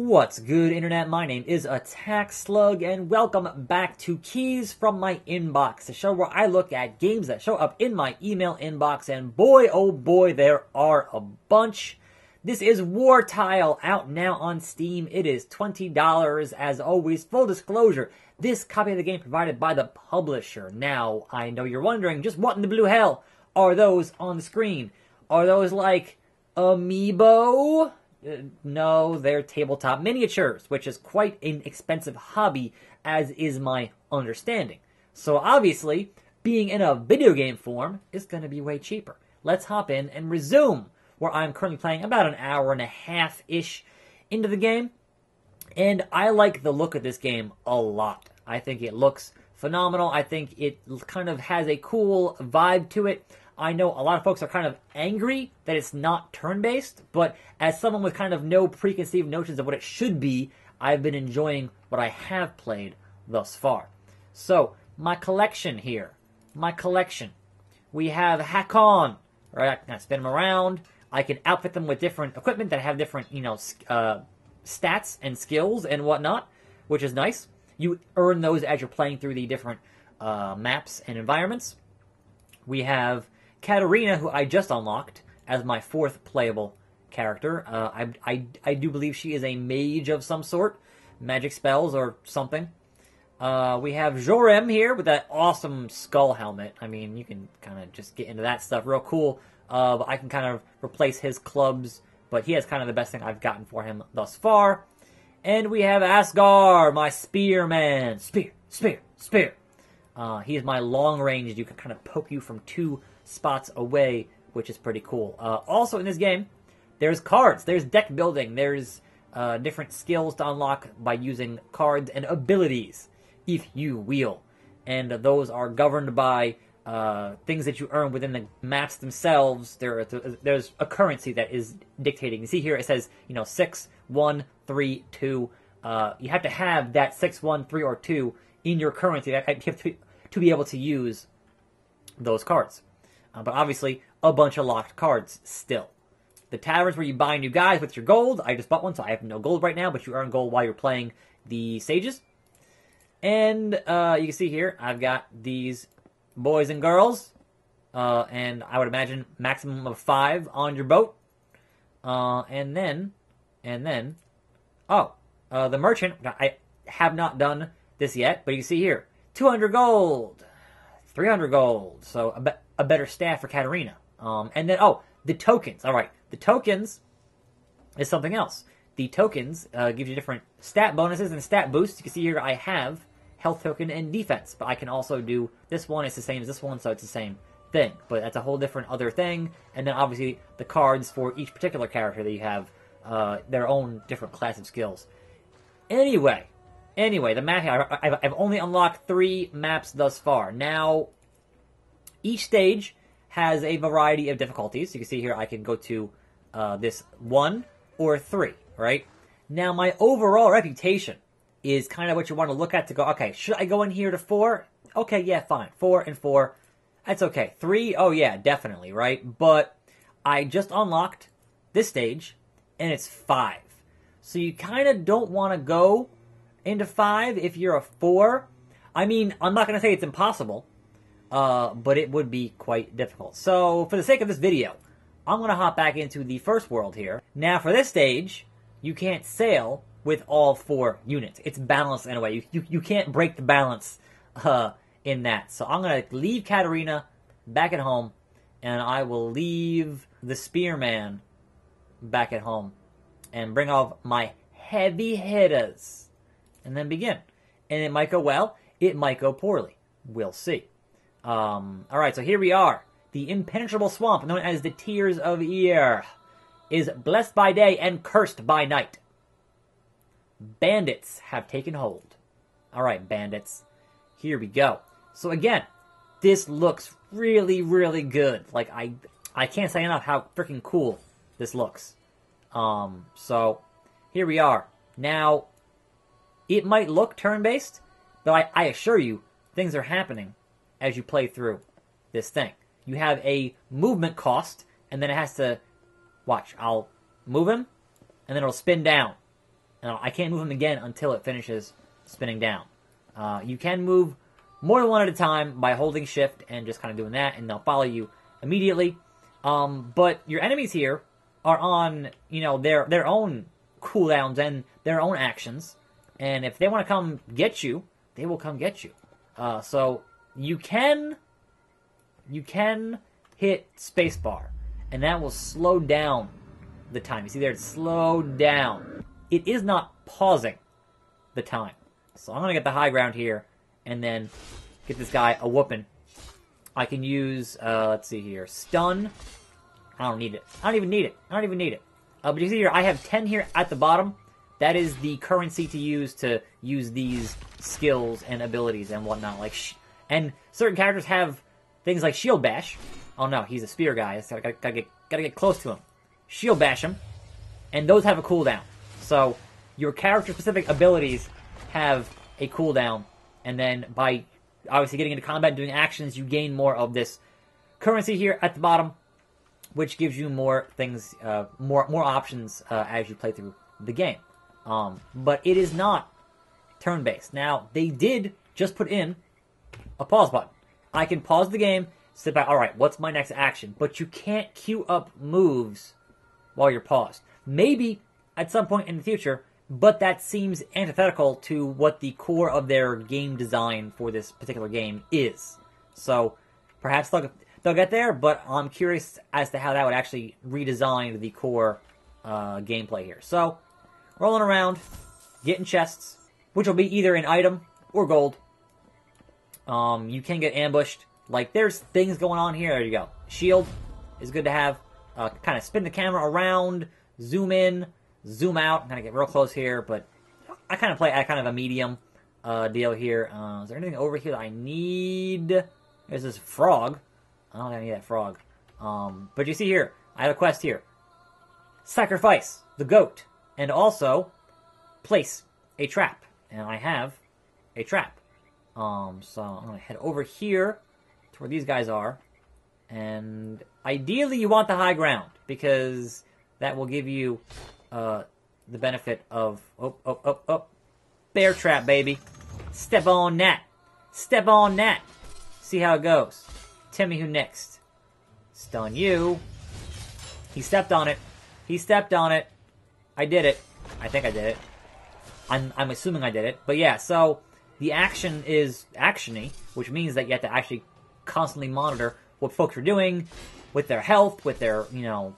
What's good, Internet? My name is Attack Slug, and welcome back to Keys from My Inbox, the show where I look at games that show up in my email inbox, and boy, oh boy, there are a bunch. This is Wartile, out now on Steam. It is $20, as always. Full disclosure, this copy of the game provided by the publisher. Now, I know you're wondering, just what in the blue hell are those on the screen? Are those like amiibo? No, they're tabletop miniatures, which is quite an expensive hobby, as is my understanding. So obviously, being in a video game form is going to be way cheaper. Let's hop in and resume, where I'm currently playing about an hour and a half-ish into the game. And I like the look of this game a lot. I think it looks phenomenal. I think it kind of has a cool vibe to it. I know a lot of folks are kind of angry that it's not turn-based, but as someone with kind of no preconceived notions of what it should be, I've been enjoying what I have played thus far. So, my collection here. My collection. We have Hakon. Right, I can spin them around. I can outfit them with different equipment that have different, stats and skills and whatnot, which is nice. You earn those as you're playing through the different maps and environments. We have Katarina, who I just unlocked as my fourth playable character. I do believe she is a mage of some sort, magic spells or something. We have Jorem here with that awesome skull helmet. I mean, you can kind of just get into that stuff real cool. I can kind of replace his clubs, but he has kind of the best thing I've gotten for him thus far. And we have Asgar, my spearman. Spear. He is my long range. You can kind of poke you from two spots away, which is pretty cool. Also in this game, there's cards, there's deck building, there's different skills to unlock by using cards and abilities, if you will. And those are governed by things that you earn within the maps themselves. There's a currency that is dictating. You see here it says, 6, 1, 3, 2. You have to have that 6, 1, 3, or 2 in your currency to be able to use those cards. But obviously, a bunch of locked cards still. The taverns where you buy new guys with your gold. I just bought one, so I have no gold right now, but you earn gold while you're playing the stages. And you can see here, I've got these boys and girls. And I would imagine maximum of 5 on your boat. And then, the merchant. I have not done this yet, but you can see here, 200 gold, 300 gold. So a better staff for Katarina. And then, the tokens. All right, the tokens is something else. The tokens give you different stat bonuses and stat boosts. You can see here I have health token and defense, but I can also do this one. It's the same as this one, so it's the same thing. But that's a whole different other thing. And then obviously the cards for each particular character that you have their own different class of skills. Anyway, the map here, I've only unlocked 3 maps thus far. Now, each stage has a variety of difficulties. You can see here I can go to this 1 or 3, right? Now, my overall reputation is kind of what you want to look at to go, okay, should I go in here to 4? Okay, yeah, fine. 4 and 4, that's okay. 3, oh yeah, definitely, right? But I just unlocked this stage, and it's 5. So you kind of don't want to go into 5 if you're a 4. I mean, I'm not going to say it's impossible, but it would be quite difficult. So, for the sake of this video, I'm going to hop back into the first world here. Now, for this stage, you can't sail with all 4 units. It's balanced in a way. You can't break the balance in that. So, I'm going to leave Katarina back at home, and I will leave the spearman back at home, and bring off my heavy hitters, and then begin. And it might go well, it might go poorly. We'll see. Alright, so here we are. The impenetrable swamp, known as the Tears of Yer, is blessed by day and cursed by night. Bandits have taken hold. Alright, bandits. Here we go. So again, this looks really, really good. Like, I can't say enough how freaking cool this looks. So, here we are. Now, it might look turn-based, but I assure you, things are happening as you play through this thing. You have a movement cost, and then it has to, watch, I'll move him, and then it'll spin down. I can't move him again until it finishes spinning down. You can move more than one at a time by holding shift and just kind of doing that, and they'll follow you immediately. But your enemies here are on, you know, their own cooldowns and their own actions, and if they want to come get you, they will come get you. So you can hit spacebar, and that will slow down the time. You see there, it's slowed down. It is not pausing the time. So I'm gonna get the high ground here, and then get this guy a whooping. I can use, let's see here, stun. I don't need it. I don't even need it. But you see here, I have 10 here at the bottom. That is the currency to use these skills and abilities and whatnot. And certain characters have things like shield bash. Oh no, he's a spear guy. So I gotta get close to him. Shield bash him, and those have a cooldown. So your character-specific abilities have a cooldown, and then by obviously getting into combat and doing actions, you gain more of this currency here at the bottom, which gives you more things, more options as you play through the game. But it is not turn-based. Now, they did just put in a pause button. I can pause the game, sit back, alright, what's my next action? But you can't queue up moves while you're paused. Maybe at some point in the future, but that seems antithetical to what the core of their game design for this particular game is. So, perhaps they'll get there, but I'm curious as to how that would actually redesign the core gameplay here. So, rolling around, getting chests, which will be either an item or gold. You can get ambushed. Like, there's things going on here. There you go. Shield is good to have. Kind of spin the camera around, zoom in, zoom out. I'm going to get real close here, but I kind of play at kind of a medium deal here. Is there anything over here that I need? There's this frog. I don't think I need that frog. But you see here, I have a quest here. Sacrifice the goat. And also, place a trap. And I have a trap. So I'm going to head over here to where these guys are. And ideally you want the high ground, because that will give you the benefit of... Bear trap, baby. Step on that. Step on that. See how it goes. Tell me who next. Stun you. He stepped on it. He stepped on it. I did it. I think I did it. I'm assuming I did it. But yeah, so the action is actiony, which means that you have to actually constantly monitor what folks are doing with their health, with their, you know,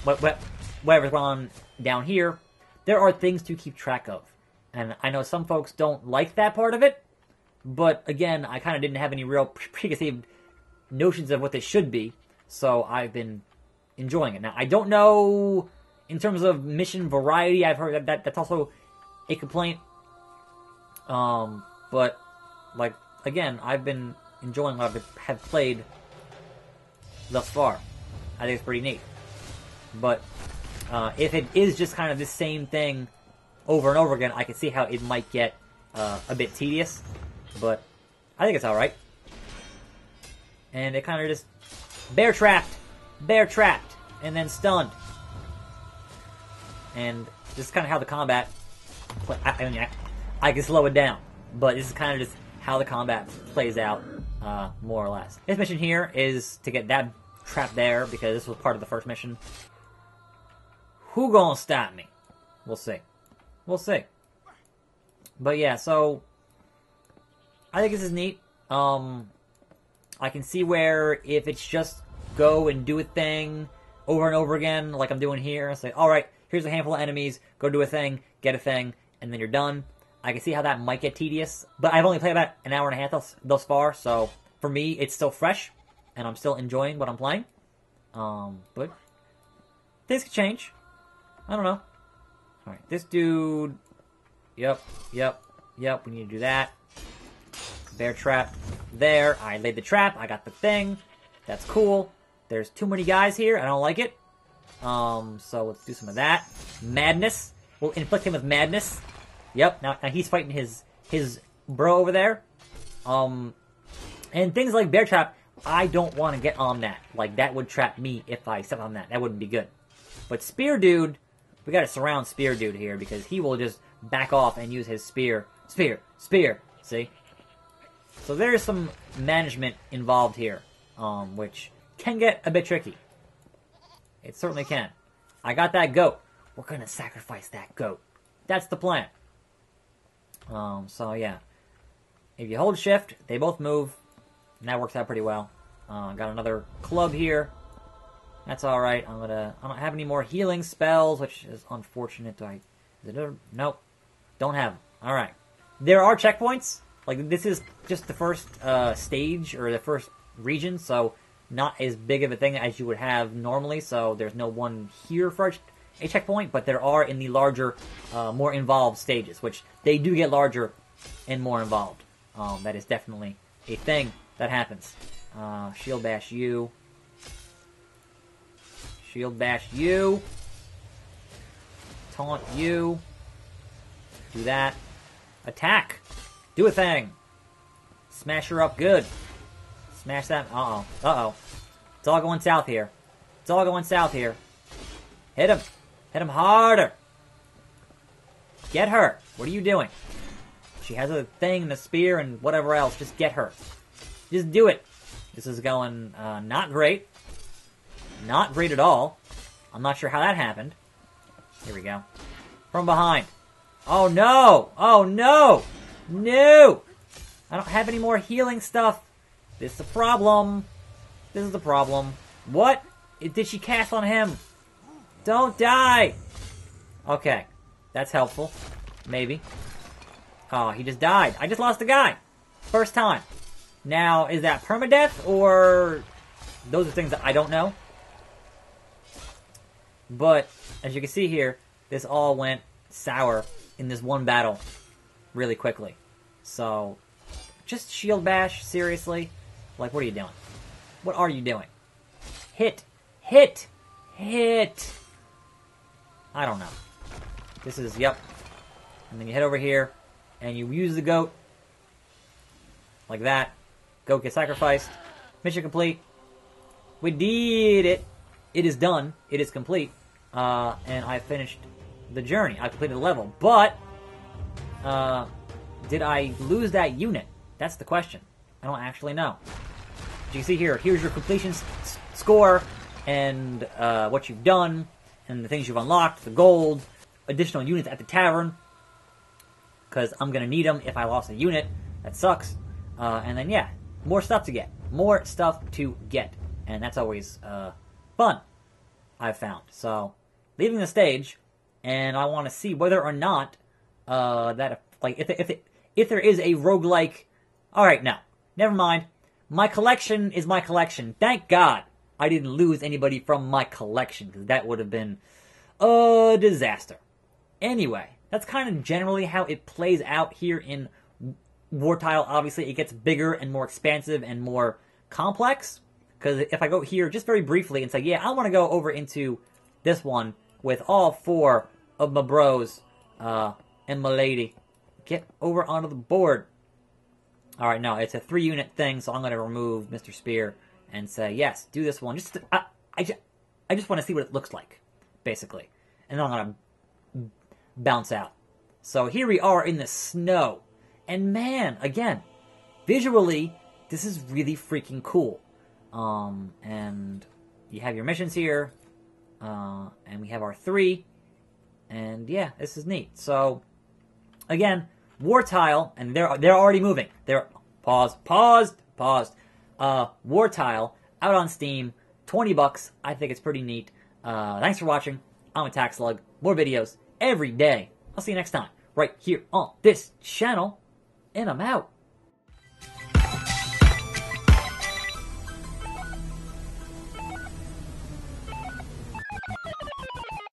whatever's going on down here. There are things to keep track of. And I know some folks don't like that part of it, but again, I kind of didn't have any real preconceived notions of what this should be, so I've been enjoying it. Now, I don't know, in terms of mission variety, I've heard that that's also a complaint, but, like, again, I've been enjoying what I have played thus far. I think it's pretty neat. But if it is just kind of the same thing over and over again, I can see how it might get a bit tedious, but I think it's alright. And it kind of just bear trapped, and then stunned. And this is kind of how the combat, I mean, I can slow it down, but this is kind of just how the combat plays out, more or less. This mission here is to get that trap there, because this was part of the first mission. Who gonna stop me? We'll see. We'll see. But yeah, so I think this is neat. I can see where if it's just go and do a thing over and over again, like I'm doing here, it's like, alright, here's a handful of enemies, go do a thing, get a thing, and then you're done. I can see how that might get tedious, but I've only played about an hour and a half thus far, so for me, it's still fresh, and I'm still enjoying what I'm playing. But things could change. I don't know. Alright, this dude... Yep, we need to do that. Bear trap there. I laid the trap, I got the thing. That's cool. There's too many guys here, I don't like it. So let's do some of that. Madness. We'll inflict him with madness. Yep, now he's fighting his bro over there. And things like bear trap, I don't want to get on that. Like, that would trap me if I stepped on that. That wouldn't be good. But spear dude, We gotta surround Spear Dude here, because he will just back off and use his spear. Spear! See? So there's some management involved here, which can get a bit tricky. It certainly can. I got that goat. We're gonna sacrifice that goat. That's the plan. So yeah. If you hold shift, they both move. And that works out pretty well. Got another club here. That's alright. I don't have any more healing spells, which is unfortunate. Nope. Don't have them. Alright. There are checkpoints. Like, this is just the first stage, or the first region, so not as big of a thing as you would have normally, so there's no one here for a checkpoint, but there are in the larger, more involved stages, which they do get larger and more involved. That is definitely a thing that happens. Shield bash you. Shield bash you. Taunt you. Do that. Attack. Do a thing. Smash her up good. Smash that. Uh-oh. Uh-oh. It's all going south here. It's all going south here. Hit him. Hit him harder. Get her. What are you doing? She has a thing and a spear and whatever else. Just get her. Just do it. This is going not great. Not great at all. I'm not sure how that happened. Here we go. From behind. Oh no! Oh no! No! I don't have any more healing stuff. This is a problem. This is the problem. What? Did she cast on him? Don't die! Okay. That's helpful. Maybe. Oh, he just died. I just lost a guy. First time. Now, is that permadeath, or... Those are things that I don't know. But, as you can see here, this all went sour in this one battle really quickly. So, just shield bash, seriously? Like, what are you doing? What are you doing? Hit! Hit! Hit! I don't know. This is, yep. And then you head over here, and you use the goat. Like that. Goat gets sacrificed. Mission complete. We did it. It is done. It is complete. And I finished the journey. I completed the level. But, did I lose that unit? That's the question. I don't actually know. As you can see here, here's your completion score, and what you've done, and the things you've unlocked, the gold, additional units at the tavern, because I'm going to need them if I lost a unit. That sucks. And then, yeah, more stuff to get. More stuff to get. And that's always fun, I've found. So, leaving the stage, and I want to see whether or not that, like, if there is a roguelike... Alright, no. Never mind. My collection is my collection. Thank God I didn't lose anybody from my collection, because that would have been a disaster. Anyway, that's kind of generally how it plays out here in Wartile. Obviously, it gets bigger and more expansive and more complex. Because if I go here just very briefly and say, yeah, I want to go over into this one with all 4 of my bros and my lady. Get over onto the board. Alright, no, it's a 3-unit thing, so I'm going to remove Mr. Spear and say, yes, do this one. I just want to see what it looks like, basically. And then I'm going to bounce out. So here we are in the snow. And man, again, visually, this is really freaking cool. And you have your missions here, and we have our 3, and yeah, this is neat. So, again, Wartile, and they're already moving. They're paused. Wartile out on Steam, $20. I think it's pretty neat. Thanks for watching. I'm Attack Slug. More videos every day. I'll see you next time, right here on this channel, and I'm out.